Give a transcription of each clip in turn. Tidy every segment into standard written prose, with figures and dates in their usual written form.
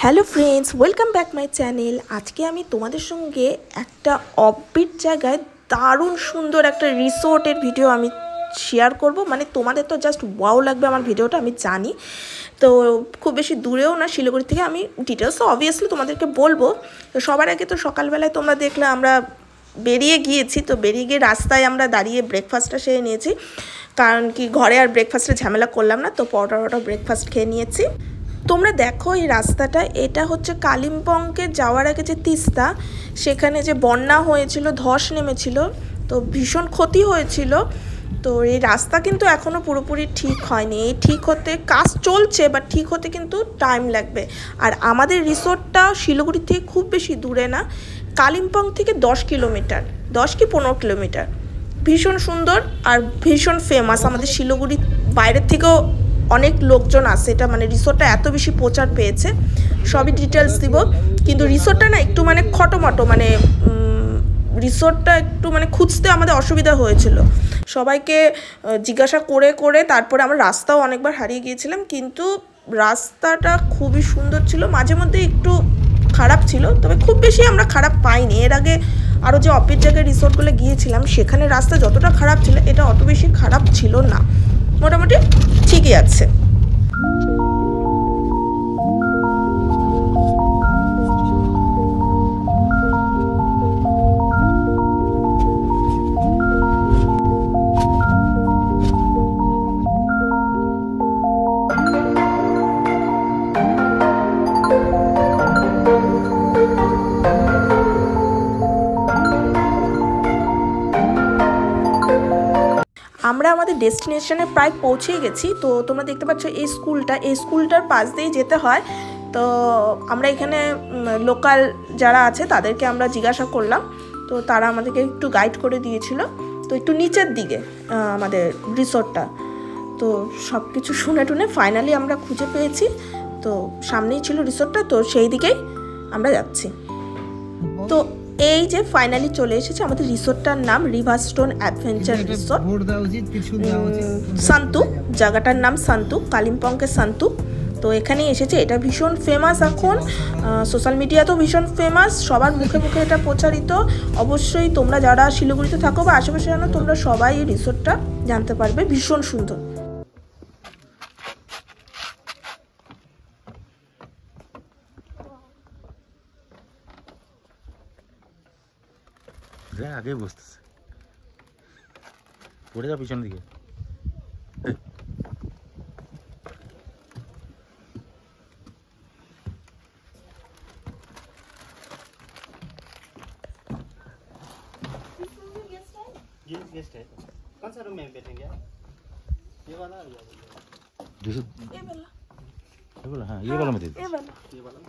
Hello friends, welcome back my channel. আজকে আমি তোমাদের সঙ্গে একটা অফবিট জায়গায় দারুণ সুন্দর একটা রিসোর্টের ভিডিও আমি শেয়ার করব। মানে তোমাদের তো জাস্ট ওয়াও লাগবে আমার ভিডিওটা, আমি জানি। তো খুব বেশি দূরেও না, শিলিগুড়ি থেকে। আমি ডিটেলস তো অবভিয়াসলি তোমাদেরকে বলবো। তো সবার আগে তো সকালবেলায় তোমরা দেখলে আমরা বেরিয়ে গিয়েছি। তো বেরিয়ে গিয়ে রাস্তায় আমরা দাঁড়িয়ে ব্রেকফাস্টটা সেরে নিয়েছি, কারণ কি ঘরে আর ব্রেকফাস্টে ঝামেলা করলাম না। তো পরোটা ব্রেকফাস্ট খেয়ে নিয়েছি। তোমরা দেখো এই রাস্তাটা, এটা হচ্ছে কালিম্পংকে যাওয়ার আগে যে তিস্তা, সেখানে যে বন্যা হয়েছিল, ধস নেমেছিল, তো ভীষণ ক্ষতি হয়েছিল। তো এই রাস্তা কিন্তু এখনও পুরোপুরি ঠিক হয়নি। এই ঠিক হতে কাজ চলছে, বাট ঠিক হতে কিন্তু টাইম লাগবে। আর আমাদের রিসোর্টটা শিলিগুড়ি থেকে খুব বেশি দূরে না, কালিম্পং থেকে 10 কিলোমিটার, 10 কি 15 কিলোমিটার। ভীষণ সুন্দর আর ভীষণ ফেমাস। আমাদের শিলিগুড়ি বাইরের থেকেও অনেক লোকজন আসে। এটা মানে রিসোর্টটা এত বেশি প্রচার পেয়েছে, সবই ডিটেলস দিব। কিন্তু রিসোর্টটা না একটু মানে খটোমটো, মানে রিসোর্টটা একটু মানে খুঁজতে আমাদের অসুবিধা হয়েছিল। সবাইকে জিজ্ঞাসা করে করে তারপরে আমরা রাস্তাও অনেকবার হারিয়ে গিয়েছিলাম। কিন্তু রাস্তাটা খুবই সুন্দর ছিল, মাঝে মধ্যে একটু খারাপ ছিল, তবে খুব বেশি আমরা খারাপ পাইনি। এর আগে আরও যে অফিস জায়গায় রিসোর্টগুলো গিয়েছিলাম, সেখানে রাস্তা যতটা খারাপ ছিল, এটা অত বেশি খারাপ ছিল না, মোটামুটি ঠিকই আছে। আমরা আমাদের ডেস্টিনেশনে প্রায় পৌঁছেই গেছি। তো তোমরা দেখতে পাচ্ছ এই স্কুলটার পাশ দিয়েই যেতে হয়। তো আমরা এখানে লোকাল যারা আছে তাদেরকে আমরা জিজ্ঞাসা করলাম, তো তারা আমাদেরকে একটু গাইড করে দিয়েছিল। তো একটু নিচের দিকে আমাদের রিসোর্টটা। তো সব কিছু শুনে টুনে ফাইনালি আমরা খুঁজে পেয়েছি। তো সামনেই ছিল রিসোর্টটা, তো সেই দিকেই আমরা যাচ্ছি। তো এই যে ফাইনালি চলে এসেছে আমাদের রিসোর্টটার নাম রিভারস্টোন অ্যাডভেঞ্চার রিসোর্ট, সান্তু। জায়গাটার নাম সান্তু, কালিম্পংকে সান্তু। তো এখানেই এসেছে। এটা ভীষণ ফেমাস এখন, সোশ্যাল মিডিয়াতেও ভীষণ ফেমাস, সবার মুখে মুখে এটা প্রচারিত। অবশ্যই তোমরা যারা শিলিগুড়িতে থাকো বা আশেপাশে জানো, তোমরা সবাই এই রিসোর্টটা জানতে পারবে। ভীষণ সুন্দর। আগে বসতেছে, পড়ে যা পিছনের দিকে। गेस्ट है। कौन सा रूम में बैठेंगे आप? ये वाला या ये वाला? हाँ, ये वाला में दे दो। ये वाला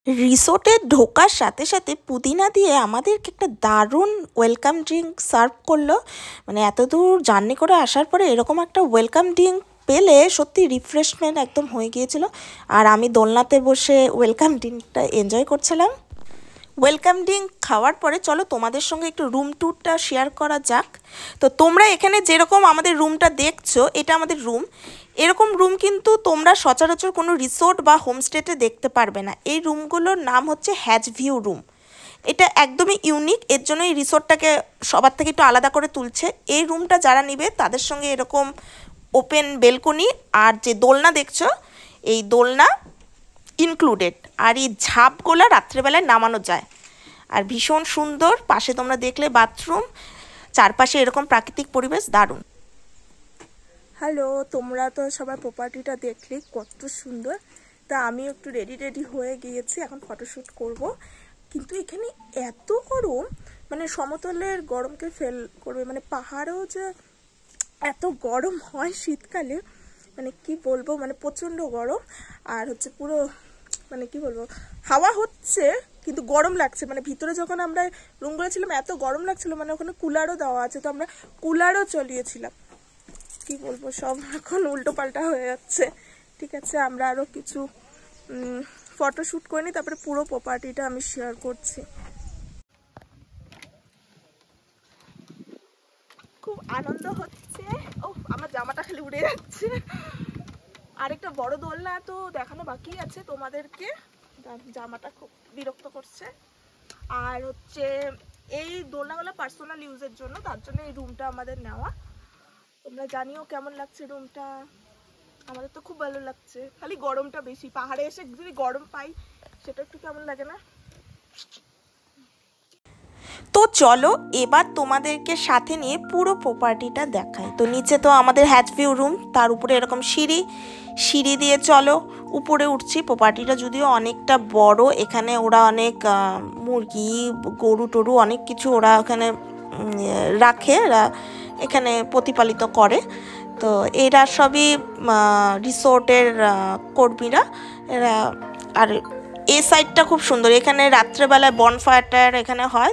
রিসোর্টে ঢোকার সাথে সাথে পুদিনা দিয়ে আমাদেরকে একটা দারুণ ওয়েলকাম ড্রিঙ্ক সার্ভ করলো। মানে এত দূর জার্নি করে আসার পরে এরকম একটা ওয়েলকাম ড্রিঙ্ক পেলে সত্যি রিফ্রেশমেন্ট একদম হয়ে গিয়েছিল। আর আমি দোলনাতে বসে ওয়েলকাম ড্রিঙ্কটা এনজয় করছিলাম। ওয়েলকাম ড্রিঙ্ক খাওয়ার পরে চলো তোমাদের সঙ্গে একটু রুম ট্যুরটা শেয়ার করা যাক। তো তোমরা এখানে যেরকম আমাদের রুমটা দেখছো, এটা আমাদের রুম। এরকম রুম কিন্তু তোমরা সচরাচর কোনো রিসোর্ট বা হোমস্টেতে দেখতে পারবে না। এই রুমগুলোর নাম হচ্ছে হ্যাজ ভিউ রুম। এটা একদমই ইউনিক, এর জন্য এই রিসোর্টটাকে সবার থেকে একটু আলাদা করে তুলছে। এই রুমটা যারা নেবে তাদের সঙ্গে এরকম ওপেন বেলকনি আর যে দোলনা দেখছো, এই দোলনা ইনক্লুডেড। আর এই ঝাপগুলো রাত্রেবেলায় নামানো যায়। আর ভীষণ সুন্দর, পাশে তোমরা দেখলে বাথরুম, চারপাশে এরকম প্রাকৃতিক পরিবেশ, দারুণ। হ্যালো, তোমরা তো সবাই প্রপার্টিটা দেখলে কত সুন্দর। তা আমি একটু রেডি হয়ে গিয়েছি, এখন ফটোশ্যুট করব। কিন্তু এখানে এত গরম, মানে সমতলের গরমকে ফেল করবে। মানে পাহাড়েও যে এত গরম হয় শীতকালে, মানে কি বলবো, মানে প্রচণ্ড গরম। আর হচ্ছে পুরো মানে কি বলবো, হাওয়া হচ্ছে কিন্তু গরম লাগছে। মানে ভিতরে যখন আমরা রুমগুলো ছিলাম এত গরম লাগছিল, মানে ওখানে কুলারও দেওয়া আছে, তো আমরা কুলারও চলিয়েছিলাম। কি বলবো, সব এখন উল্টো পাল্টা হয়ে যাচ্ছে। ঠিক আছে, আমরা আরও কিছু ফটো শ্যুট করে নিই, তারপরে পুরো প্রপার্টিটা আমি শেয়ার করছি। খুব আনন্দ হচ্ছে। ও আমার জামাটা খালি উড়ে যাচ্ছে। আরেকটা বড় দোলনা তো দেখানো বাকি আছে তোমাদেরকে, জামাটা খুব বিরক্ত করছে। আর হচ্ছে এই দোলনাগুলো পার্সোনাল ইউজের জন্য, তার জন্য এই রুমটা আমাদের নেওয়া। তোমরা জানিও কেমন লাগছে রুমটা। আমাদের তো খুব ভালো লাগছে, খালি গরমটা বেশি। পাহাড়ে এসে যদি গরম পাই সেটা একটু কেমন লাগে না? তো চলো এবার তোমাদেরকে সাথে নিয়ে পুরো প্রপার্টিটা দেখাই। তো নিচে তো আমাদের হ্যাচ ভিউ রুম, তার উপরে এরকম সিঁড়ি দিয়ে চলো উপরে উঠছি। প্রপার্টিটা যদিও অনেকটা বড়, এখানে ওরা অনেক মুরগি গরু টরু অনেক কিছু ওরা ওখানে রাখে, এখানে প্রতিপালিত করে। তো এরা সবই রিসোর্টের কর্মীরা এরা। আর এই সাইডটা খুব সুন্দর, এখানে রাত্রেবেলায় বনফায়ার এখানে হয়।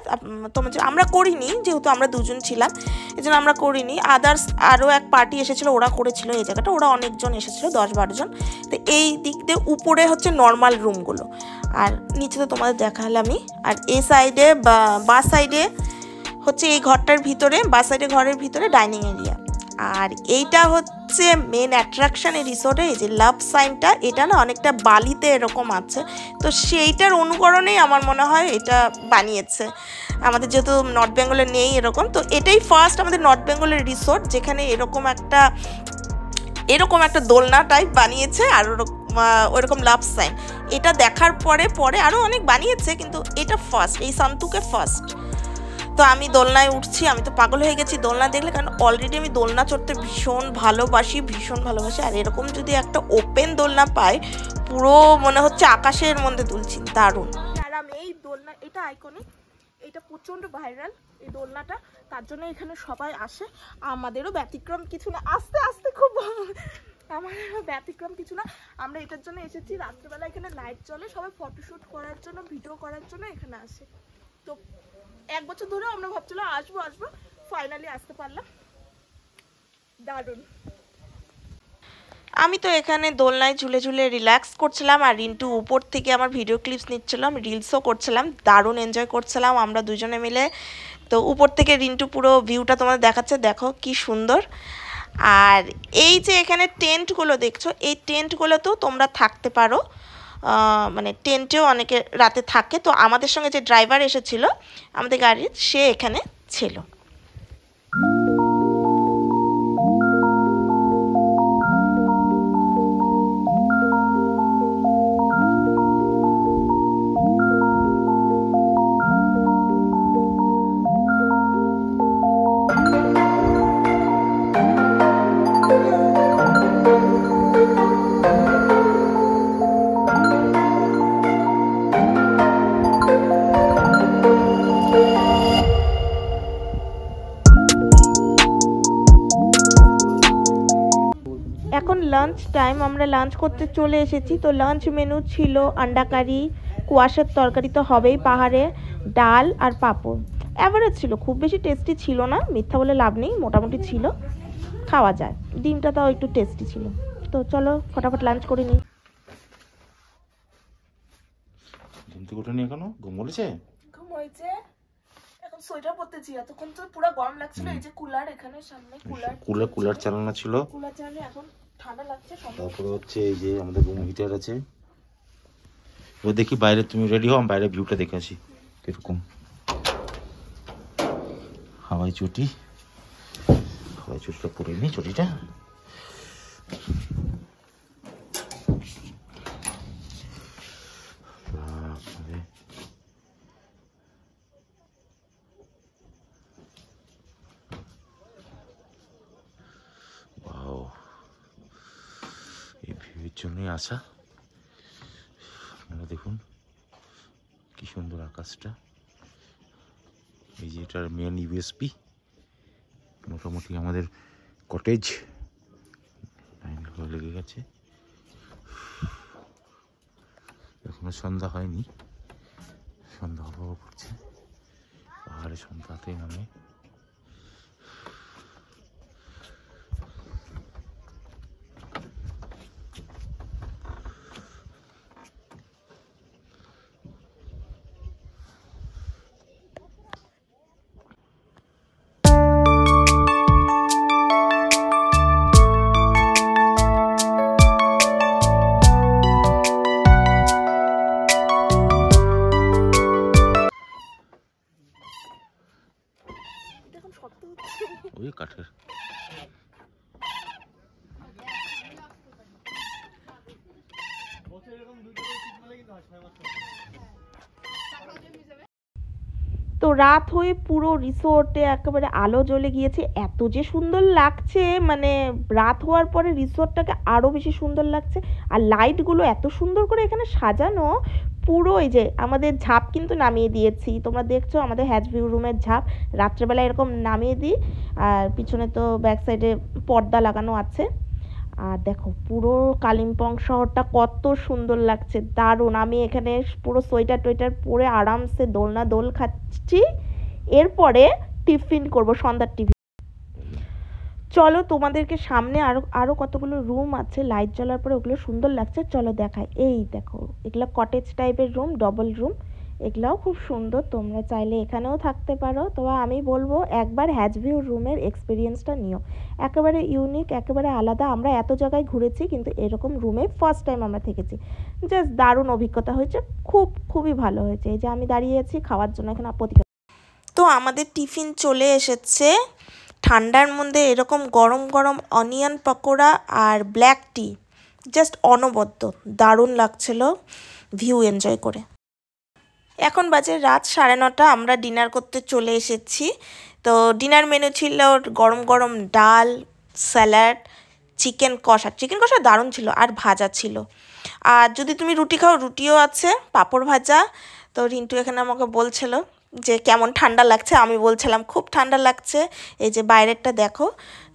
আমরা করিনি, যেহেতু আমরা দুজন ছিলাম এই জন্য আমরা করিনি। আদার্স আরও এক পার্টি এসেছিলো, ওরা করেছিল এই জায়গাটা। ওরা অনেকজন এসেছিলো, 10-12 জন। তো এই দিক দিয়ে উপরে হচ্ছে নর্মাল রুমগুলো, আর নিচে তো তোমাদের দেখালামই। আর এই সাইডে বা সাইডে হচ্ছে এই ঘরটার ভিতরে, বা সাইডে ঘরের ভিতরে ডাইনিং এরিয়া। আর এইটা হচ্ছে মেন অ্যাট্রাকশন এই রিসোর্টে, এই যে লাভ সাইনটা, এটা না অনেকটা বালিতে এরকম আছে। তো সেইটার অনুকরণেই আমার মনে হয় এটা বানিয়েছে। আমাদের যেহেতু নর্থ বেঙ্গলে নেই এরকম, তো এটাই ফার্স্ট আমাদের নর্থ বেঙ্গলের রিসোর্ট যেখানে এরকম একটা দোলনা টাইপ বানিয়েছে, আর ওরকম লাভ সাইন। এটা দেখার পরে আরও অনেক বানিয়েছে, কিন্তু এটা ফার্স্ট, এই সান্তুকে ফার্স্ট। তো আমি দোলনায় উঠছি, আমি তো পাগল হয়ে গেছি দোলনা দেখলে, কারণ অলরেডি আমি দোলনা চড়তে ভীষণ ভালোবাসি। আর এরকম যদি একটা ওপেন দোলনা পাই, পুরো মনে হচ্ছে আকাশের মধ্যে দুলছি, দারুণ। আর আমি এই দোলনা, এটা আইকনিক, এটা প্রচণ্ড ভাইরাল এই দোলনাটা, তার জন্য এখানে সবাই আসে। আমাদেরও ব্যতিক্রম কিছু না, আস্তে আস্তে খুব আমাদেরও ব্যতিক্রম কিছু না। আমরা এটার জন্য এসেছি, রাত্রেবেলা এখানে লাইট জ্বলে, সবাই ফটোশ্যুট করার জন্য, ভিডিও করার জন্য এখানে আসে। তো 1 বছর ধরে আমরা ভাবছিলাম আসবো, ফাইনালি আসতে পারলাম, দারুণ। আমি তো এখানে দোলনায় ঝুলে রিল্যাক্স করছিলাম, আর রিন্টু উপর থেকে আমার ভিডিও ক্লিপস নিচ্ছিলাম, রিলসও করছিলাম, দারুণ এনজয় করছিলাম আমরা দুজনে মিলে। তো উপর থেকে রিন্টু পুরো ভিউটা তোমাদের দেখাচ্ছে, দেখো কি সুন্দর। আর এই যে এখানে টেন্টগুলো দেখছো, এই টেন্টগুলোতেও তোমরা থাকতে পারো, মানে টেন্টেও অনেকে রাতে থাকে। তো আমাদের সঙ্গে যে ড্রাইভার এসেছিল আমাদের গাড়ির, সে এখানে ছিল। এখন লাঞ্চ টাইম, আমরা লাঞ্চ করতে চলে এসেছি। তো লাঞ্চ মেনু ছিল আন্ডা কারি, কুয়াশার তরকারি তো হবেই পাহাড়ে, ডাল আর পাঁপড়। অ্যাভারেজ ছিল, খুব বেশি টেস্টি ছিল না, মিথ্যা বলে লাভ নেই, মোটামুটি ছিল, খাওয়া যায়। ডিমটা তাও একটু টেস্টি ছিল। তো চলো ফটাফট লাঞ্চ করে নিই। ঘুম হয়েছে? এখন সোয়েটার পরতেছি, এতক্ষণ তো পুরো গরম লাগছিল। এই যে কুলার এখানে সামনে, কুলার চালানো ছিল, কুলার চালালে এখন ঠান্ডা লাগছে। তারপরে হচ্ছে এই যে আমাদের রুম হিটার আছে। ও দেখি বাইরে, তুমি রেডি হও, বাইরে ভিউটা দেখে আসি কিরকম। হাওয়াই চটিটা পরে নি, চটিটা। এই ভিউর জন্যই আসা। আপনারা দেখুন কি সুন্দর আকাশটা। এই যে এটার মেন ইউএসপি, মোটামুটি আমাদের কটেজ লাইন লেগে গেছে। এখনো সন্ধ্যা হয়নি, সন্ধ্যা অভাব করছে, পাহাড়ে সন্ধ্যাতে নামে। তো রাত হয়ে পুরো রিসোর্টে একেবারে আলো জ্বলে গিয়েছে, এত যে সুন্দর লাগছে, মানে রাত হওয়ার পরে রিসোর্টটাকে আরও বেশি সুন্দর লাগছে। আর লাইটগুলো এত সুন্দর করে এখানে সাজানো, পুরো এই যে আমাদের ঝাঁপ কিন্তু নামিয়ে দিয়েছি, তোমরা দেখছো আমাদের হ্যাজ ভিউ রুমের ঝাঁপ রাত্রেবেলা এরকম নামিয়ে দিই। আর পিছনে তো ব্যাক সাইডে পর্দা লাগানো আছে। আর দেখো পুরো কালিম্পং শহরটা কত সুন্দর লাগছে, দারুণ। আমি এখানে পুরো সোয়েটার টোয়েটার পরে আরামসে দোলনা দোল খাচ্ছি। এরপরে টিফিন করব, সন্ধ্যার টিফিন। চলো তোমাদেরকে সামনে আরও কতগুলো রুম আছে লাইট জ্বলার পরে, ওগুলো সুন্দর লাগছে, চলো দেখাই। এই দেখো এগুলো কটেজ টাইপের রুম, ডবল রুম, এগুলাও খুব সুন্দর, তোমরা চাইলে এখানেও থাকতে পারো। তবে আমি বলবো একবার হ্যাজ ভিউ রুমের এক্সপিরিয়েন্সটা নিও, একেবারে ইউনিক, একেবারে আলাদা। আমরা এত জায়গায় ঘুরেছি কিন্তু এরকম রুমে ফার্স্ট টাইম আমরা থেকেছি, জাস্ট দারুণ অভিজ্ঞতা হয়েছে, খুবই ভালো হয়েছে। এই যে আমি দাঁড়িয়ে আছি খাওয়ার জন্য এখানে প্রতীক্ষা। তো আমাদের টিফিন চলে এসেছে, ঠান্ডার মধ্যে এরকম গরম গরম অনিয়ন পকোড়া আর ব্ল্যাক টি, জাস্ট অনবদ্য দারুণ লাগছিল ভিউ এনজয় করে। এখন বাজে রাত 9:30, আমরা ডিনার করতে চলে এসেছি। তো ডিনার মেনু ছিল গরম গরম ডাল, স্যালাড, চিকেন কষা দারুণ ছিল, আর ভাজা ছিল। আর যদি তুমি রুটি খাও রুটিও আছে, পাঁপড় ভাজা। তো রিন্টু এখানে আমাকে বলছিল যে কেমন ঠান্ডা লাগছে, আমি বলছিলাম খুব ঠান্ডা লাগছে। এই যে বাইরেটা দেখো,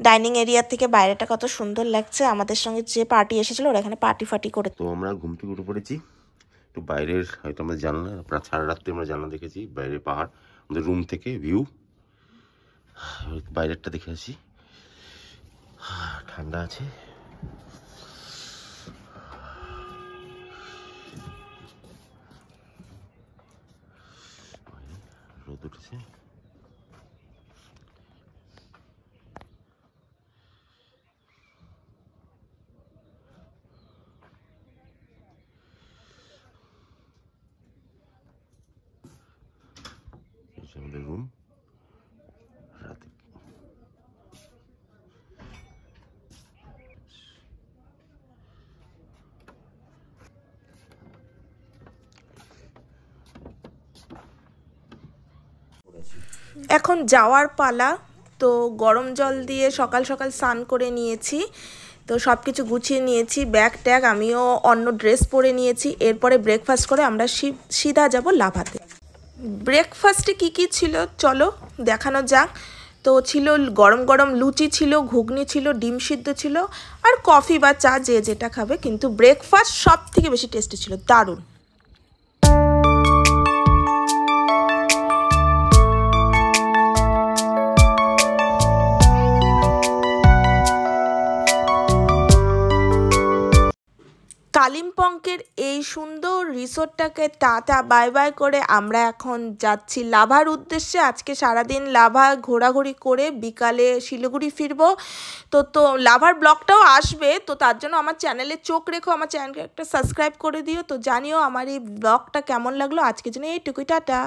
ডাইনিং এরিয়া থেকে বাইরেটা কত সুন্দর লাগছে। আমাদের সঙ্গে যে পার্টি এসেছিলো ওরা এখানে পার্টি করে। তো আমরা ঘুম থেকে উঠে পড়েছি, একটু বাইরের হয়তো আমাদের জানলা, প্রায় সারা রাত্রে আমরা জানলা দেখেছি, বাইরে পাহাড়, আমাদের রুম থেকে ভিউ, বাইরেরটা দেখে আসি। ঠান্ডা আছে, রোদ উঠেছে। আমাদের রুম রাতে এখন যাওয়ার পালা। তো গরম জল দিয়ে সকাল সকাল স্নান করে নিয়েছি, তো সব কিছু গুছিয়ে নিয়েছি, ব্যাগ ট্যাগ, আমিও অন্য ড্রেস পরে নিয়েছি। এরপরে ব্রেকফাস্ট করে আমরা সিধা যাব লাভাতে। ব্রেকফাস্টে কি ছিল চলো দেখানো যাক। তো ছিল গরম গরম লুচি ছিল, ঘুগনি ছিল, ডিম সিদ্ধ ছিল, আর কফি বা চা যে যেটা খাবে, কিন্তু ব্রেকফাস্ট সব থেকে বেশি টেস্টি ছিল, দারুণ। কালিম্পংয়ের এই সুন্দর রিসোর্টটাকে টাটা বাই বাই করে আমরা এখন যাচ্ছি লাভার উদ্দেশ্যে। আজকে সারাদিন লাভা ঘোরাঘুরি করে বিকালে শিলিগুড়ি ফিরবো। তো লাভার ব্লগটাও আসবে, তো তার জন্য আমার চ্যানেলে চোখ রেখো, আমার চ্যানেলকে একটা সাবস্ক্রাইব করে দিও। তো জানিও আমার এই ব্লগটা কেমন লাগলো। আজকের জন্য এইটুকুই, টাটা।